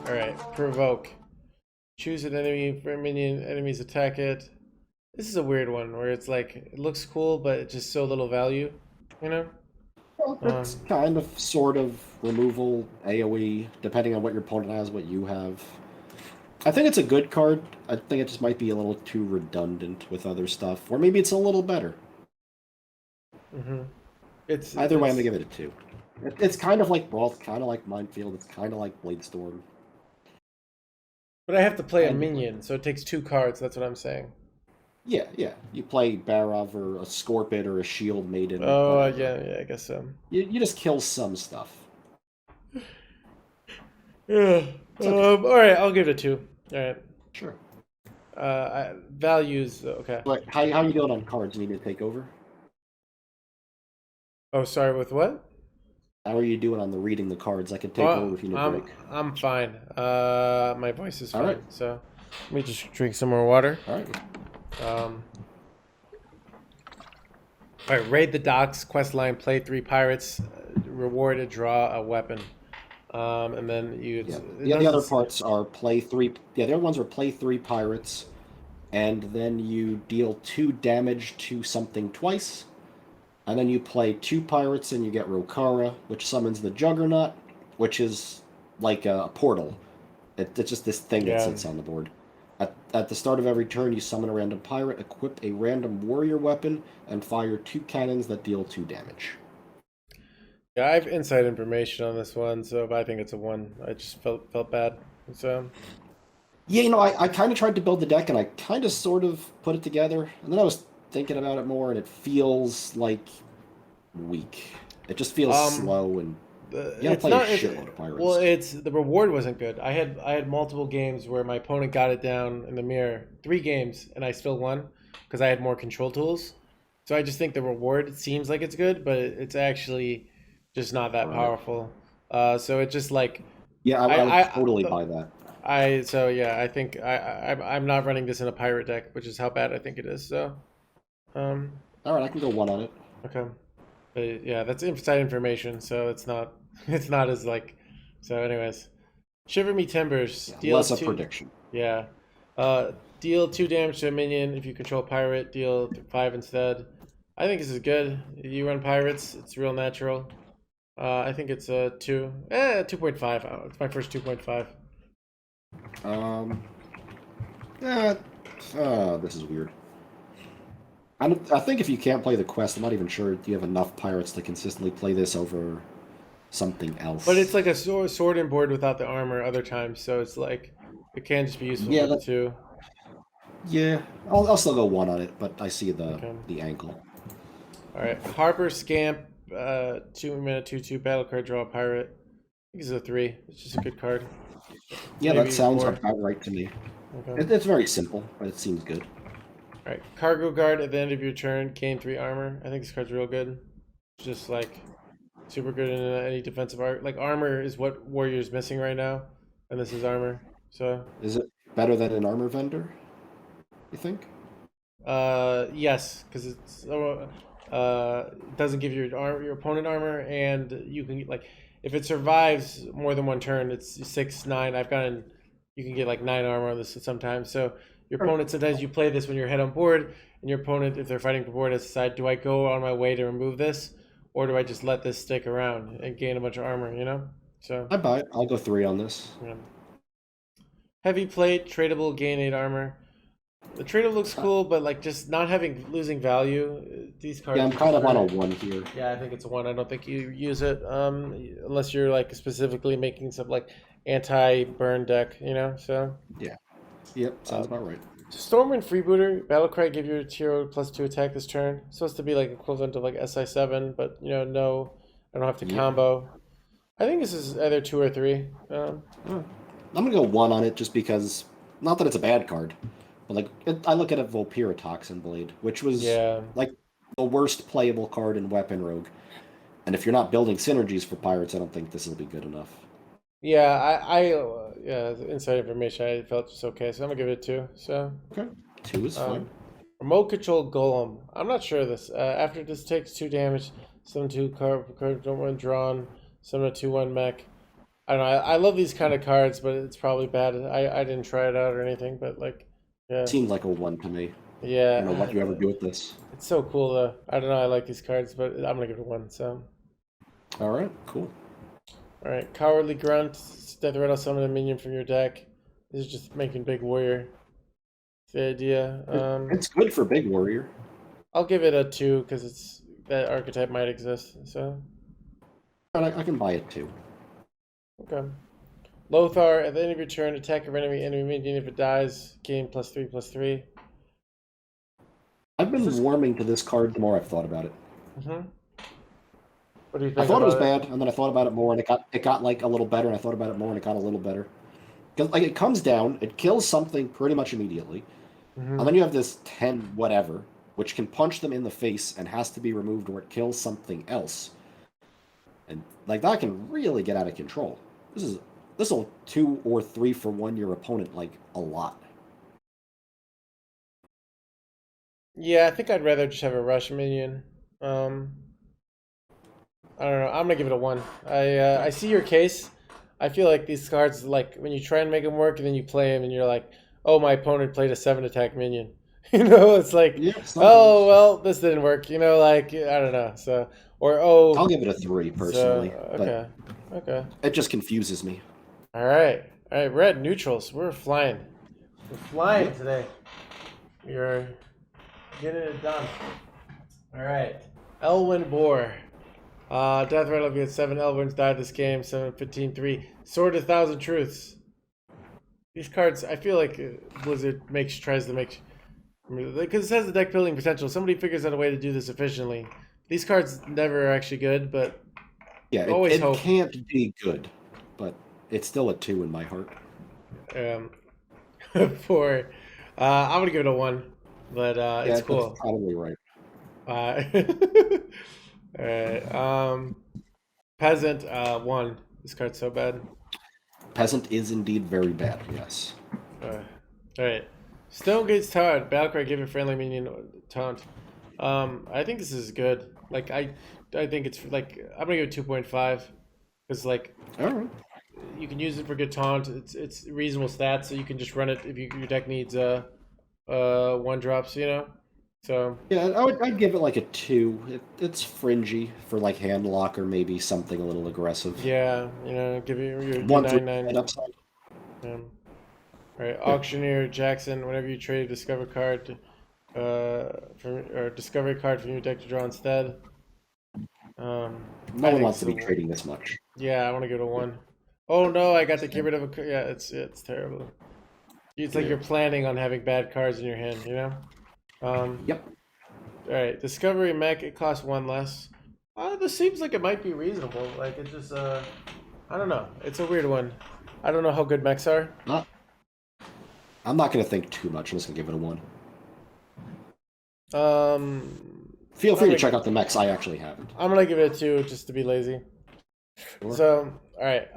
Alright, provoke. Choose an enemy for a minion, enemies attack it. This is a weird one where it's like, it looks cool, but it's just so little value, you know? Well, it's kind of, sort of, removal, AoE, depending on what your opponent has, what you have. I think it's a good card. I think it just might be a little too redundant with other stuff. Or maybe it's a little better. Mm-hmm. Either way, I'm going to give it a 2. It's kind of like Brawl, it's kind of like Minefield, it's kind of like Bladestorm. But I have to play a minion, so it takes 2 cards, that's what I'm saying. Yeah, yeah. You play Barov or a Scorpid or a Shield Maiden. Oh, yeah, I guess so. You just kill some stuff. Yeah. Okay. Alright, I'll give it a 2. Alright. Sure. Values, okay. But how you doing on cards? You need me to take over? Oh, sorry, with what? How are you doing on the reading the cards? I can take over if you need a break. I'm fine. My voice is fine. All right. So let me just drink some more water. All right. All right. Raid the docks. Quest line. Play 3 pirates. Reward a draw a weapon. And then you. Yeah. The other parts are play 3. Yeah, the other ones are play 3 pirates, and then you deal 2 damage to something twice. And then you play 2 pirates and you get Rokara, which summons the Juggernaut, which is like a portal. It's just this thing that sits on the board. At the start of every turn, you summon a random pirate, equip a random warrior weapon, and fire 2 cannons that deal 2 damage. Yeah, I have inside information on this one, so I think it's a 1. I just felt bad. So. Yeah, I kind of tried to build the deck, and I kind of sort of put it together, and then I was thinking about it more, and it feels like weak. It just feels slow, and you gotta play a shitload of pirates. Well, the reward wasn't good. I had multiple games where my opponent got it down in the mirror, 3 games, and I still won because I had more control tools. So I just think the reward seems like it's good, but it's actually just not that powerful. So it's just like I would totally buy that. I think I'm not running this in a pirate deck, which is how bad I think it is. So. All right, I can go 1 on it. Okay, but yeah, that's inside information, so it's not as like. So, anyways, Shiver Me Timbers. Yeah, less a prediction. Yeah, deal 2 damage to a minion if you control pirate. Deal 5 instead. I think this is good. You run pirates, it's real natural. I think it's a 2. 2.5. It's my first 2.5. This is weird. I think if you can't play the quest, I'm not even sure you have enough pirates to consistently play this over something else. But it's like a sword and board without the armor other times, so it's like it can just be useful for the 2. Yeah, I'll still go 1 on it, but I see the angle. All right, Harper Scamp, 2-mana 2/2 battle card, draw a pirate. I think it's a 3. It's just a good card. Yeah, maybe that sounds about right to me. Okay. It's very simple, but it seems good. All right, Cargo Guard at the end of your turn, gain 3 armor. I think this card's real good. It's just like super good in any defensive art. Like armor is what Warrior's missing right now, and this is armor. So is it better than an armor vendor? You think? Yes, because it's it doesn't give your opponent armor, and you can like if it survives more than 1 turn, it's 6, 9. You can get like 9 armor on this sometimes. So. Your opponent, sometimes you play this when you're head on board, and your opponent, if they're fighting for board, has to decide, do I go on my way to remove this, or do I just let this stick around and gain a bunch of armor, you know? So I buy it. I'll go 3 on this. Yeah. Heavy plate, tradable, gain 8 armor. The tradable looks cool, but like just not losing value. These cards. Yeah, I'm kind of on a 1 here. Yeah, I think it's a 1. I don't think you use it unless you're like specifically making some like anti-burn deck, you know? So yeah. Yep, sounds about right. Stormwind Freebooter, Battlecry, give your hero +2 attack this turn. It's supposed to be like equivalent of like SI7, but no, I don't have to combo. I think this is either 2 or 3. I'm gonna go 1 on it just because, not that it's a bad card, but like I look at a Vulpira Toxin Blade, which was like the worst playable card in Weapon Rogue, and if you're not building synergies for pirates, I don't think this will be good enough. Yeah, inside information, I felt just okay, so I'm gonna give it a 2. So okay, 2 is fine. Remote control golem. I'm not sure of this. After this takes 2 damage, Summon 2 card, don't want drawn. Summon a 2/1 mech. I don't know. I love these kind of cards, but it's probably bad. I didn't try it out or anything, but like, yeah, Seemed like a 1 to me. I yeah. don't know what you ever do with this. It's so cool though. I don't know. I like these cards, but I'm gonna give it a 1. So, All right, cool. all right. Cowardly Grunt. Death Rattle, summon a minion from your deck. This is just making big warrior. It's the idea. It's good for big warrior. I'll give it a 2 because it's that archetype might exist. So, But I can buy it too. okay. Lothar, at the end of your turn, attack of enemy minion. If it dies, gain +3/+3. I've been warming to this card the more I've thought about it. Mm-hmm. What do you think? I thought it was about bad, and then I thought about it more, and it got like a little better, and I thought about it more, and it got a little better. Because like it comes down, it kills something pretty much immediately, Mm-hmm. and then you have this 10 whatever, which can punch them in the face and has to be removed, or it kills something else, and like that can really get out of control. This will 2 or 3 for 1 your opponent like a lot. Yeah, I think I'd rather just have a rush minion. I don't know. I'm gonna give it a 1. I see your case. I feel like these cards, like when you try and make them work, and then you play them, and you're like, oh, my opponent played a 7 attack minion. You know, it's like, Yeah, oh sometimes. well, this didn't work. You know, like I don't know. So or oh, I'll give it a 3 personally, okay, okay. but it just confuses me. All right. Red neutrals. We're flying. We're flying today. We're getting it done. All right. Elwyn Boar. Death Rattle gets 7 Elwyns died this game. 7, 15, 3. Sword of 1,000 Truths. These cards, I feel like Blizzard tries to make, because it has the deck building potential. Somebody figures out a way to do this efficiently. These cards never are actually good, but Yeah, always it hope. can't be good, but it's still a 2 in my heart. For I'm gonna give it a 1, but it's cool. That's probably right. All right. Peasant 1. This card's so bad. Peasant is indeed very bad, yes. All right. Stonegate's Taunt. Battlecry, give a friendly minion taunt. I think this is good. Like I think it's like I'm gonna give it 2.5 because like All right. you can use it for good taunt. It's reasonable stats, so you can just run it if your deck needs 1-drops. You know. So Yeah, I'd give it like a 2. It's fringy for like hand lock or maybe something a little aggressive. yeah, you know, give you your 1 for 9/9. upside. All right, Auctioneer Jackson. Whenever you trade a discover card, or discovery card from your deck to draw instead. No I one think wants to so. be trading this much. Yeah, I want to give it a 1. Oh no, I got to get rid of a. Yeah, it's terrible. It's like Yeah. you're planning on having bad cards in your hand, you know. Yep. All right, Discovery Mech. It costs 1 less. This seems like it might be reasonable. Like it just I don't know. It's a weird one. I don't know how good mechs are. I'm not going to think too much. I'm just going to give it a 1. Feel free to gonna- check out the mechs. I actually haven't. I'm gonna give it a 2 just to be lazy. Sure. So, all right.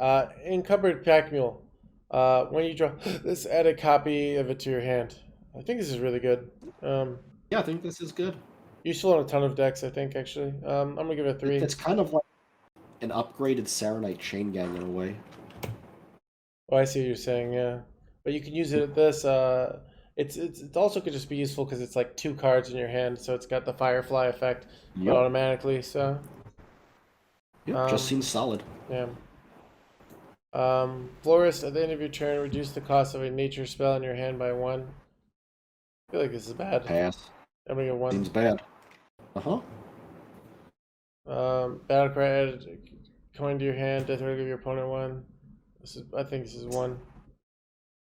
Encumbered Pack Mule. When you draw this, add a copy of it to your hand. I think this is really good. Yeah, I think this is good. Useful on a ton of decks, I think, actually. I'm gonna give it a 3. It's kind of like an upgraded Saronite Chain Gang in a way. Oh, I see what you're saying, yeah. But you can use it at this. It also could just be useful because it's like 2 cards in your hand, so it's got the Firefly effect Yep. automatically. So Yep, just seems solid. yeah. Florist, at the end of your turn, reduce the cost of a nature spell in your hand by 1. I feel like this is bad. Pass. I'm gonna get 1. Seems bad. Uh-huh. Battlecry, add coin to your hand. Death Rattle, give your opponent 1. I think this is 1.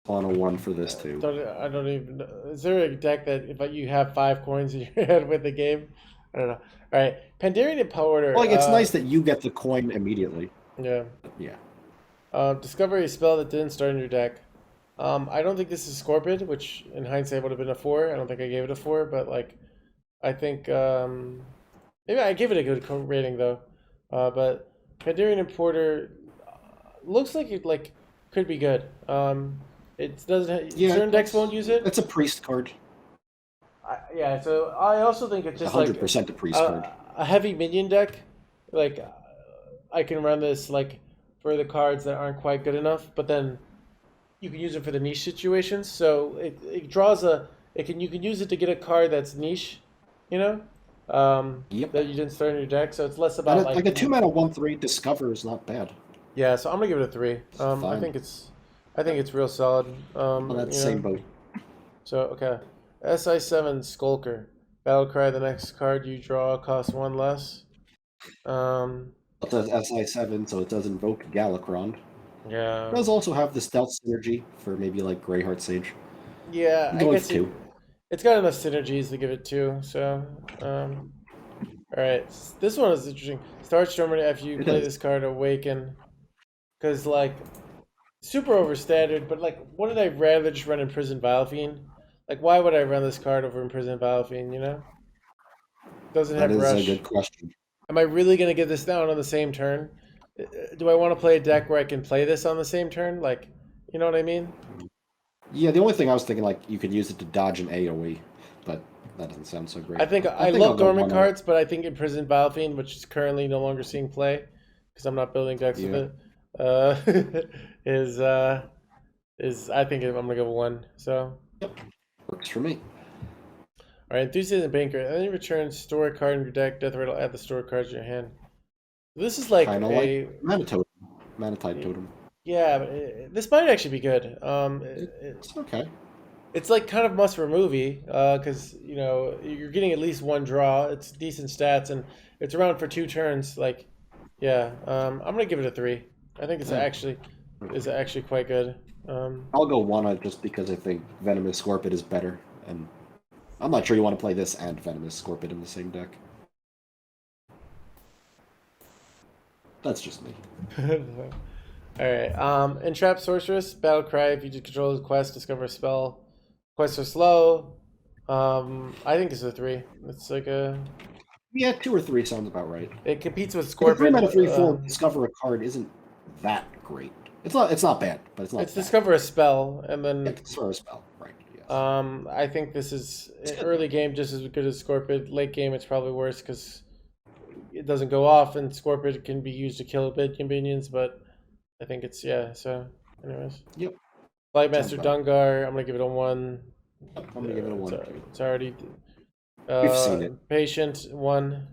On a 1 for this too. I don't even know. Is there a deck that if you have 5 coins in your head with the game? I don't know. All right, Pandarian Importer. Like, it's nice that you get the coin immediately. Yeah. Yeah. Discover a spell that didn't start in your deck. I don't think this is Scorpid, which in hindsight would have been a 4. I don't think I gave it a 4, but like, I think maybe I give it a good rating though. But Pandarian Importer looks like it could be good. It doesn't. Yeah, Certain decks won't use it. It's a priest card. Yeah, so I also think it's just 100% a priest card. a heavy minion deck. like I can run this like for the cards that aren't quite good enough, but then you can use it for the niche situations. So it draws a it can you can use it to get a card that's niche, you know, Yep. that you didn't start in your deck. So it's less And about like a 2 mana 1/3 discover is not bad. yeah. So I'm gonna give it a three. It's fine. I think it's real solid. On that You same know. boat. So okay, SI7 Skulker. Battlecry. The next card you draw costs one less. Um, It does SI7, so it does invoke Galakron. It yeah. does also have the stealth synergy for maybe like Greyheart Sage. Yeah, I Go guess with two. it's got enough synergies to give it two. So, all right, this one is interesting. Start Stormwind after you It play is. this card, Awaken, because like super overstandard. But like, wouldn't I rather just run Imprisoned Vilephiend? Like, why would I run this card over Imprisoned Vilephiend? You know, doesn't That have is a Rush. good question. Am I really gonna get this down on the same turn? Do I want to play a deck where I can play this on the same turn? Like, you know what I mean? Yeah, the only thing I was thinking, like, you could use it to dodge an AoE, but that doesn't sound so great. I think I I think I'll love go dormant 1/0. cards, but I think Imprisoned Battlefiend, which is currently no longer seeing play because I'm not building decks with Yeah. it, is I think I'm gonna go one. So Works for me. all right, Enthusiasm Banker. Any return store a card in your deck. Death Rattle. Add the store cards in your hand. This is like Kind of like a Mana Totem. Mana Tide Totem. yeah, but this might actually be good. It's okay. It's like kind of must removey because you know you're getting at least one draw. It's decent stats and it's around for two turns. Like, yeah, I'm gonna give it a three. I think it's Yeah. actually quite good. I'll go 1 just because I think Venomous Scorpid is better, and I'm not sure you want to play this and Venomous Scorpid in the same deck. That's just me. All right. Entrap Sorceress, Battle Cry. If you did control the quest, discover a spell. Quests are slow. I think it's a three. It's like a. Yeah, 2 or 3 sounds about right. It competes with Like a Scorpion. 3 mana 3/4 discover a card isn't that great. It's not bad, but it's not It's bad. discover a spell, and Yeah, then discover a spell, right? Yes. I think this is good. early game just as good as Scorpid. Late game, it's probably worse because it doesn't go off, and Scorpid can be used to kill bid convenience. But I think it's yeah. So, anyways, Yep. Flightmaster Sounds about Dungar. I'm gonna give it a one. I'm gonna give it a 1 It's, too. it's already We've seen it. Patient one.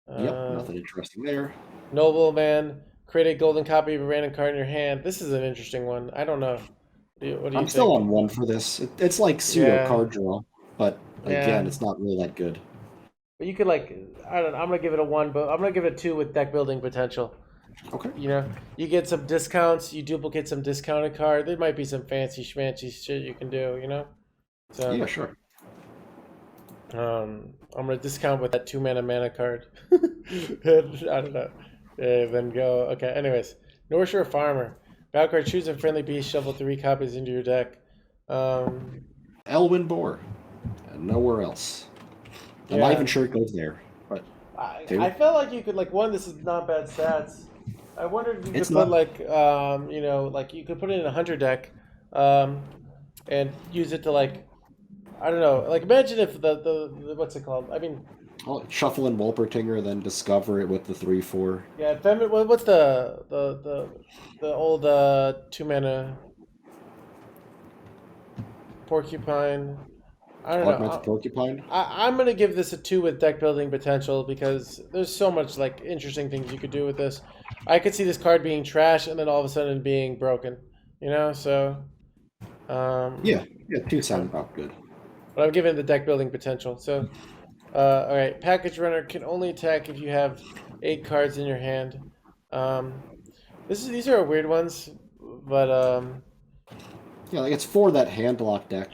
Yep, nothing interesting there. Nobleman. Create a golden copy of a random card in your hand. This is an interesting one. I don't know. What do you I'm think? still on 1 for this. It's like pseudo Yeah. card draw, but again, Yeah. it's not really that good. But you could like I don't know, I'm gonna give it a one, but I'm gonna give it a two with deck building potential. Okay. You know, you get some discounts, you duplicate some discounted card. There might be some fancy schmancy shit you can do. You know, so Yeah, sure. I'm gonna discount with that 2 mana card. I don't know. Then go. Okay. Anyways, North Shore Farmer. Battle card. Choose a friendly beast. Shuffle 3 copies into your deck. Elwyn Boar. And nowhere else. I'm not even sure it goes there. But I felt like you could like one. This is not bad stats. I wondered if you could It's put not- like you know like you could put it in a hunter deck, and use it to like I don't know like imagine if the what's it called? I mean I'll shuffle in Wolpertinger, then discover it with the 3/4. yeah, what's the old 2 mana porcupine? I don't know. Augmented Porcupine. I'm gonna give this a two with deck building potential because there's so much like interesting things you could do with this. I could see this card being trash and then all of a sudden being broken, you know. So, Yeah, 2 sound about good. but I'm giving it the deck building potential. So, all right, package runner can only attack if you have 8 cards in your hand. These are weird ones, but Yeah, like it's for that handlock deck.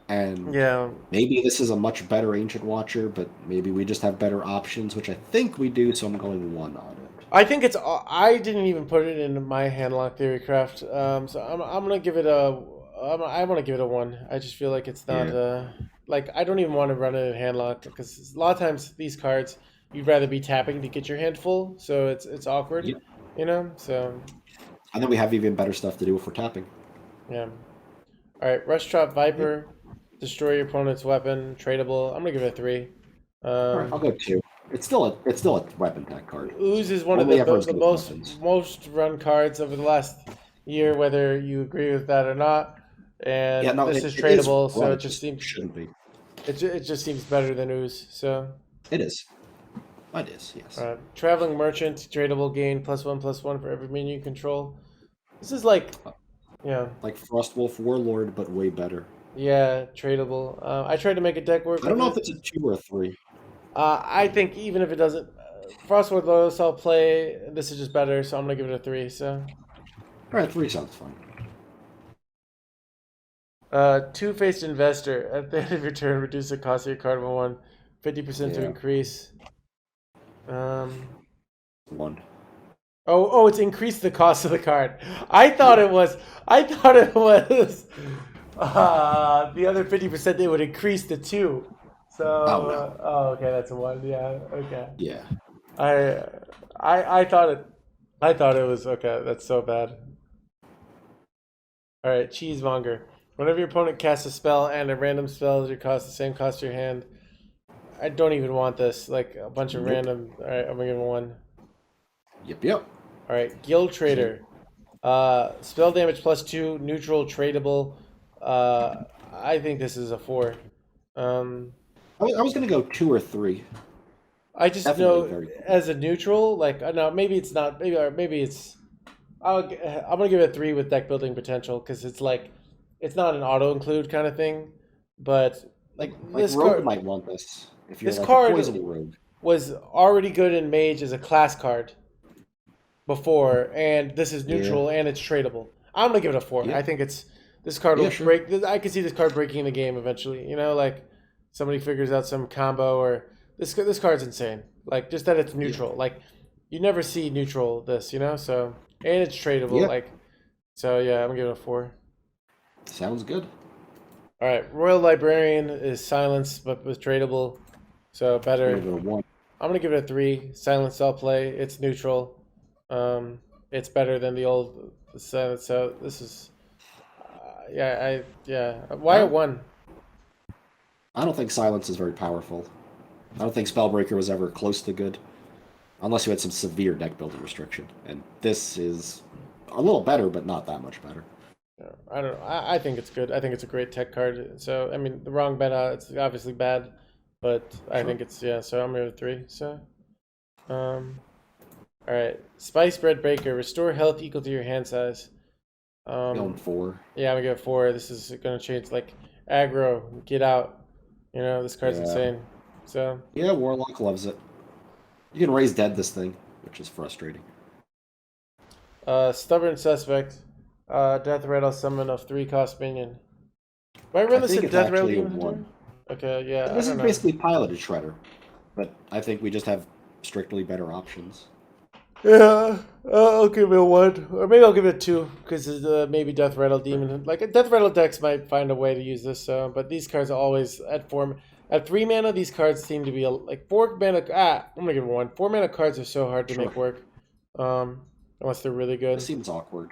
And yeah. maybe this is a much better Ancient Watcher, but maybe we just have better options, which I think we do, so I'm going 1 on it. I think it's. I didn't even put it in my handlock theory craft. So I'm gonna give it a. I want to give it a one. I just feel like it's not. Like I don't even want to run it in handlock because a lot of times these cards you'd rather be tapping to get your hand full, so it's awkward. Yep. You know. So. And then we have even better stuff to do if we're tapping. Yeah. All right, Rush Trap Viper, destroy your opponent's weapon, tradable. I'm gonna give it a 3. All right, I'll go 2. It's still a weapon tech card. Ooze is one of Only ever as the good as weapons. most run cards over the last year, whether you agree with that or not. Yeah, And no, this is it is tradable, so run. it It just just seems shouldn't be. it just seems better than Ooze. So, It is. It is. Yes. traveling merchant, tradable, gain +1/+1 for every minion you control. This is like, yeah, Like Frostwolf Warlord, but way better. yeah, tradable. I tried to make a deck work I don't with know if it. it's a 2 or a 3. I think even if it doesn't, Frostwood Lotus I'll play. This is just better, so I'm gonna give it a 3. So, All right, 3 sounds fine. Two-faced investor. At the end of your turn, reduce the cost of your card by 1, 50% to Yeah. increase. Um. 1. Oh, it's increased the cost of the card. I thought it was. I thought it was. The other 50% they would increase to 2. So. Oh no. Okay, that's a 1. Yeah. Okay. Yeah. I. I thought it. I thought it was okay. That's so bad. All right, cheesemonger. Whenever your opponent casts a spell and a random spell is your cost the same cost to your hand. I don't even want this. Like a bunch of Nope. random. All right, I'm gonna give him 1. Yep. All right, Guild Trader. Spell damage +2, neutral, tradable. I think this is a 4. Um, I was gonna go 2 or 3. I just Definitely know very cool. as a neutral, like no, maybe it's not. Maybe it's. I'm gonna give it a 3 with deck building potential because it's like, it's not an auto include kind of thing, but Like this Rogue card, might want this if you're this like a card poison rogue. was already good in Mage as a class card before, and this is Yeah. neutral and it's tradable. I'm gonna give it a 4. I Yep. think it's this card will Yeah, sure. break. I can see this card breaking the game eventually. You know, like somebody figures out some combo or this card's insane. Like just that it's Yeah. neutral. Like you never see neutral this. You know, so and it's tradable. Yeah. Like so, yeah, I'm gonna give it a 4. Sounds good. All right, Royal Librarian is silence but was tradable, so I'm gonna better. go 1. I'm gonna give it a 3. Silence I'll play. It's neutral. It's better than the old silence. So this is, yeah. Why a Alright. 1? I don't think silence is very powerful. I don't think Spellbreaker was ever close to good. Unless you had some severe deck building restriction. And this is a little better, but not that much better. I don't know. I think it's good. I think it's a great tech card. So I mean, the wrong meta. It's obviously bad, but I Sure. think it's So I'm gonna give it a 3. So, all right. Spice Bread Baker. Restore health equal to your hand size. Going 4. Yeah, I'm gonna give it 4. This is gonna change like aggro. Get out. You know, this card's Yeah. insane. So. Yeah, Warlock loves it. You can raise dead this thing, which is frustrating. Stubborn Suspect. Death Rattle summon of 3-cost minion. Do I run I this think in it's Death Rattle actually a Demon Hunter? 1. Okay, yeah. This I is don't know. basically piloted Shredder, but I think we just have strictly better options. Yeah, I'll give it a 1, or maybe I'll give it a 2 because maybe Death Rattle Demon. Like Death Rattle decks might find a way to use this. But these cards are always at 3 mana. These cards seem to be like 4 mana. I'm gonna give it 1. 4 mana cards are so hard to Sure. make work, unless they're really good. This seems awkward.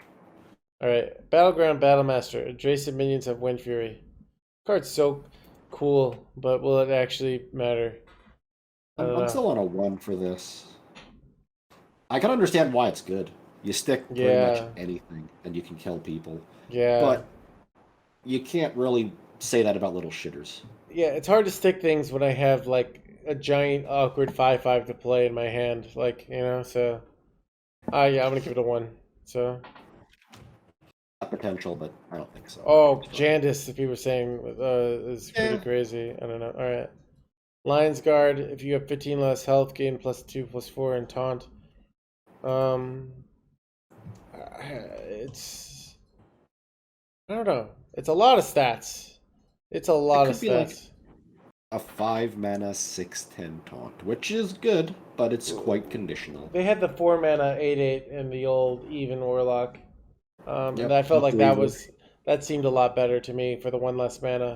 All right, Battleground Battlemaster. Adjacent minions have Wind Fury. Card's so cool, but will it actually matter? I don't I'm know. still on a 1 for this. I can understand why it's good. You stick pretty much Yeah, anything, and you can kill people. yeah, But you can't really say that about little shitters. yeah. It's hard to stick things when I have like a giant awkward 5/5 to play in my hand, like So, yeah, I'm gonna give it a 1. So, Potential, but I don't think so. oh, So, Jandis, if you were saying, is pretty yeah. crazy. I don't know. All right, Lion's Guard. If you have 15 less health, gain +2/+4 and taunt. Um, it's I don't know. It's a lot of stats. It's a It lot of could be like stats. a 5 mana 6/10 taunt, which is good, but it's quite conditional. They had the 4 mana 8/8 in the old even Warlock, and Yep, I felt like unbelievable. that seemed a lot better to me for the 1 less mana.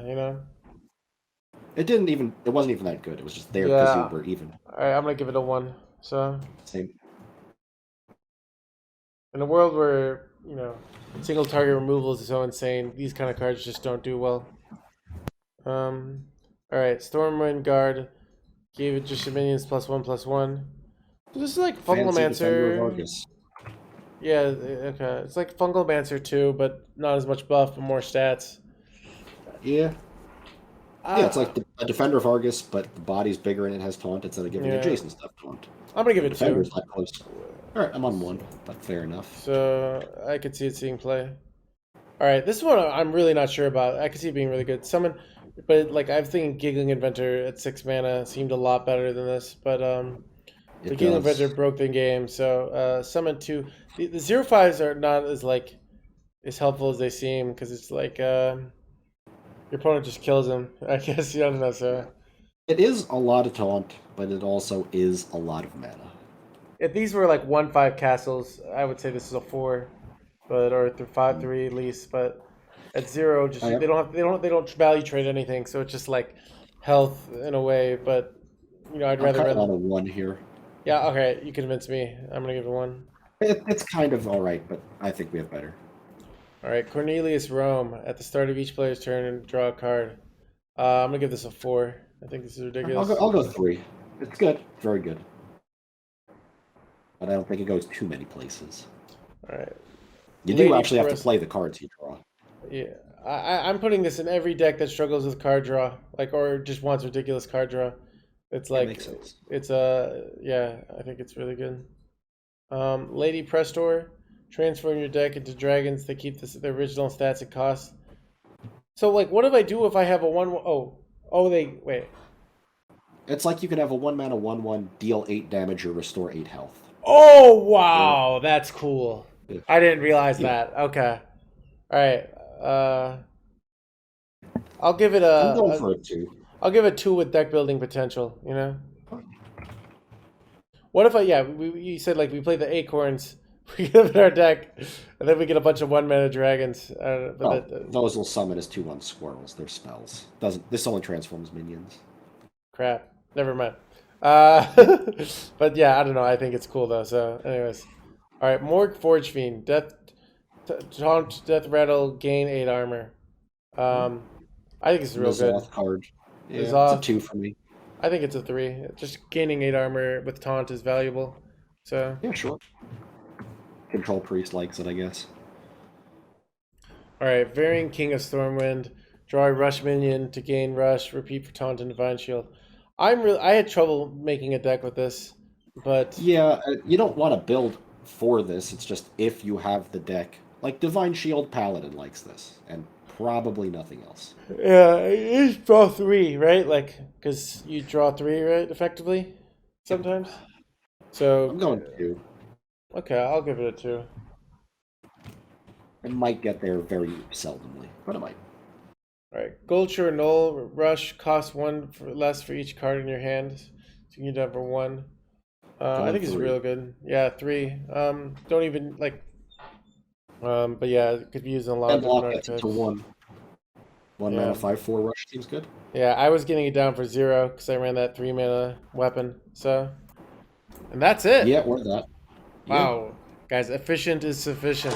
It wasn't even that good. It was just there because you Yeah. were even. All right, I'm gonna give it a 1. So, Same. in a world where single target removal is so insane, these kind of cards just don't do well. All right, Stormwind Guard. Gave it just minions +1/+1. This is like Fancy Defender of Fungalmancer. Argus. Yeah, okay. It's like Fungalmancer too, but not as much buff, but more stats. Yeah. Yeah, it's like a Defender of Argus, but the body's bigger and it has taunt instead of giving Yeah. adjacent stuff taunt. I'm gonna give it 2. Defender's not close. Alright, I'm on 1, but fair enough. So I could see it seeing play. Alright, this one I'm really not sure about. I could see it being really good. Summon, but like I'm thinking Giggling Inventor at 6 mana seemed a lot better than this, but the Giggling Inventor broke the game, so summon 2. The 0/5s are not as helpful as they seem, because it's like your opponent just kills him. I guess, you don't know, so. It is a lot of taunt, but it also is a lot of mana. If these were like 1/5 castles, I would say this is a 4, but or 5/3 at least. But at 0, just they don't value trade anything, so it's just like health in a way. But I'd rather on a 1 here. Yeah, okay, you convinced me. I'm gonna give it 1. It's kind of all right, but I think we have better. All right, Cornelius Rome. At the start of each player's turn, and draw a card. I'm gonna give this a 4. I think this is ridiculous. I'll go 3. It's good, very good. But I don't think it goes too many places. All right. You do actually have to play the cards you draw. Yeah, I'm putting this in every deck that struggles with card draw, or just wants ridiculous card draw. It's like makes sense. It's yeah, I think it's really good. Lady Prestor, transform your deck into dragons to keep the original stats and costs. So like, what if I do if I have a 1? Wait. It's like you can have a 1 mana 1/1, deal 8 damage or restore 8 health. Oh wow, that's cool. Yeah. I didn't realize that. Okay, all right. I'll give it I'm going for a 2. I'll give it 2 with deck building potential. What if you said like we play the acorns, we give it our deck, and then we get a bunch of 1 mana dragons. Those will summon as 2/1 squirrels. They're spells. This only transforms minions. Crap. Never mind. But yeah, I don't know. I think it's cool though. So, anyways, all right. Morg Forge Fiend, taunt, death rattle, gain 8 armor. I think it's real good. Card. Yeah, it's a 2 for me. I think it's a 3. Just gaining 8 armor with taunt is valuable. So yeah, sure. Control Priest likes it, I guess. All right, Varying King of Stormwind. Draw a rush minion to gain rush. Repeat for taunt and divine shield. I had trouble making a deck with this, but yeah, you don't want to build for this. It's just if you have the deck, like Divine Shield Paladin likes this, and probably nothing else. Yeah, you draw 3, right? Like, because you draw 3, right? Effectively, sometimes. So I'm going 2. Okay, I'll give it a 2. It might get there very seldomly, but it might. All right, Goldshore Null Rush costs 1 less for each card in your hand, so you can do that for 1. I think it's real good. Yeah, 3. Don't even like. But yeah, it could be used in a lot of different archetypes. To 1. 1 mana 5/4 rush seems good. Yeah, I was getting it down for 0 because I ran that 3 mana weapon. So, and that's it. Yeah, or that. Wow, guys, efficient is sufficient.